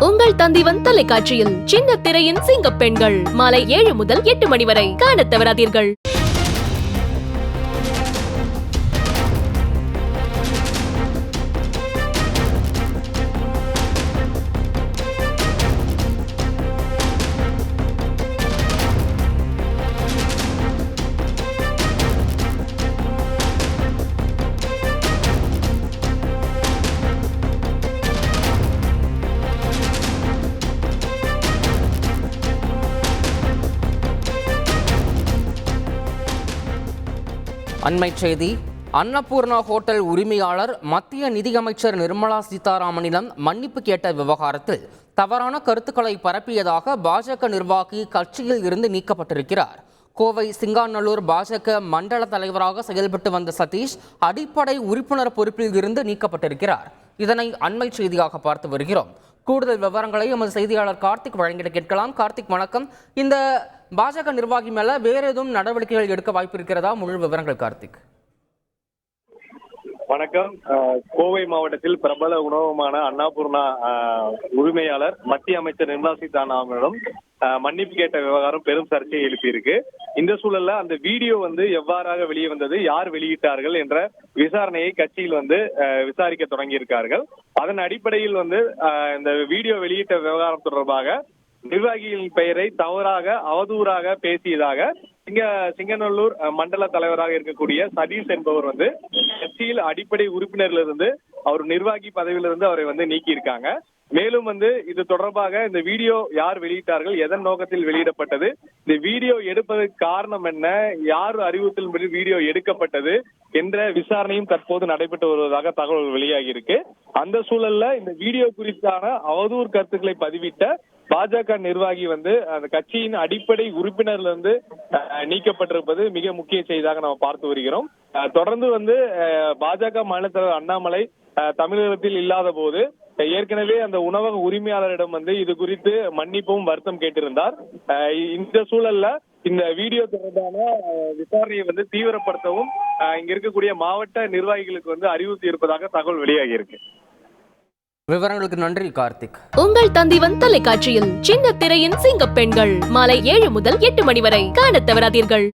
உங்கள் தந்திவன் தொலைக்காட்சியில் சின்ன திரையின் சிங்கப் பெண்கள் மாலை 7 முதல் 8 மணி வரை காணத் தவறாதீர்கள். அண்மைச் செய்தி. அன்னபூர்ணா ஹோட்டல் உரிமையாளர் மத்திய நிதியமைச்சர் நிர்மலா சீதாராமனிடம் மன்னிப்பு கேட்ட விவகாரத்தில் தவறான கருத்துக்களை பரப்பியதாக பாஜக நிர்வாகி கட்சியில் இருந்து நீக்கப்பட்டிருக்கிறார். கோவை சிங்காநல்லூர் பாஜக மண்டல தலைவராக செயல்பட்டு வந்த சதீஷ் அடிப்படை உறுப்பினர் பொறுப்பில் இருந்து நீக்கப்பட்டிருக்கிறார். இதனை அண்மை செய்தியாக பார்த்து வருகிறோம். கூடுதல் விவரங்களை எமது செய்தியாளர் கார்த்திக் வழங்கிட கேட்கலாம். கார்த்திக், வணக்கம். இந்த பாஜக நிர்வாகி மேல வேற எதுவும் நடவடிக்கைகள் எடுக்க வாய்ப்பு இருக்கிறதா? முழு விவரங்கள் கார்த்திக். வணக்கம். கோவை மாவட்டத்தில் பிரபல உணவகமான அன்னபூர்ணா உரிமையாளர் மத்திய அமைச்சர் நிர்மலா சீதாராமனிடம் மன்னிப்பு கேட்ட விவகாரம் பெரும் சர்ச்சையை எழுப்பியிருக்கு. இந்த சூழல்ல அந்த வீடியோ எவ்வாறாக வெளியே வந்தது, யார் வெளியிட்டார்கள் என்ற விசாரணையை கட்சியில் விசாரிக்க தொடங்கி இருக்கார்கள். அதன் அடிப்படையில் இந்த வீடியோ வெளியிட்ட விவகாரம் தொடர்பாக நிர்வாகிகளின் பெயரை தவறாக அவதூறாக பேசியதாக சிங்கநல்லூர் மண்டல தலைவராக இருக்கக்கூடிய சதீஷ் என்பவர் கட்சியில் அடிப்படை உறுப்பினரிலிருந்து அவர் நிர்வாகி பதவியிலிருந்து அவரை நீக்கி இருக்காங்க. மேலும் இது தொடர்பாக இந்த வீடியோ யார் வெளியிட்டார்கள், எதன் நோக்கத்தில் வெளியிடப்பட்டது, இந்த வீடியோ எடுப்பதற்கு காரணம் என்ன, யார் அறிவுறுத்தலின்படி வீடியோ எடுக்கப்பட்டது என்ற விசாரணையும் தற்போது நடைபெற்று வருவதாக தகவல் வெளியாகி இருக்கு. அந்த சூழல்ல இந்த வீடியோ குறித்தான அவதூறு கருத்துக்களை பதிவிட்ட பாஜக நிர்வாகி அந்த கட்சியின் அடிப்படை உறுப்பினர்ல இருந்து நீக்கப்பட்டிருப்பது மிக முக்கிய செய்தியாக நம்ம பார்த்து வருகிறோம். தொடர்ந்து பாஜக மாநில தலைவர் அண்ணாமலை தமிழகத்தில் இல்லாத போது ஏற்கனவே அந்த உணவக உரிமையாளரிடம் இது குறித்து மன்னிப்பும் வருத்தம் கேட்டிருந்தார். இந்த சூழல்ல இந்த வீடியோ தொடர்பான விசாரணையை தீவிரப்படுத்தவும் இங்க இருக்கக்கூடிய மாவட்ட நிர்வாகிகளுக்கு அறிவுறுத்தி இருப்பதாக தகவல் வெளியாகி இருக்கு. விவரங்களுக்கு நன்றி கார்த்திக். உங்கள் தந்திவன் தொலைக்காட்சியில் சின்ன திரையின் சிங்கப் பெண்கள் மாலை 7 முதல் 8 மணி வரை காணத் தவறாதீர்கள்.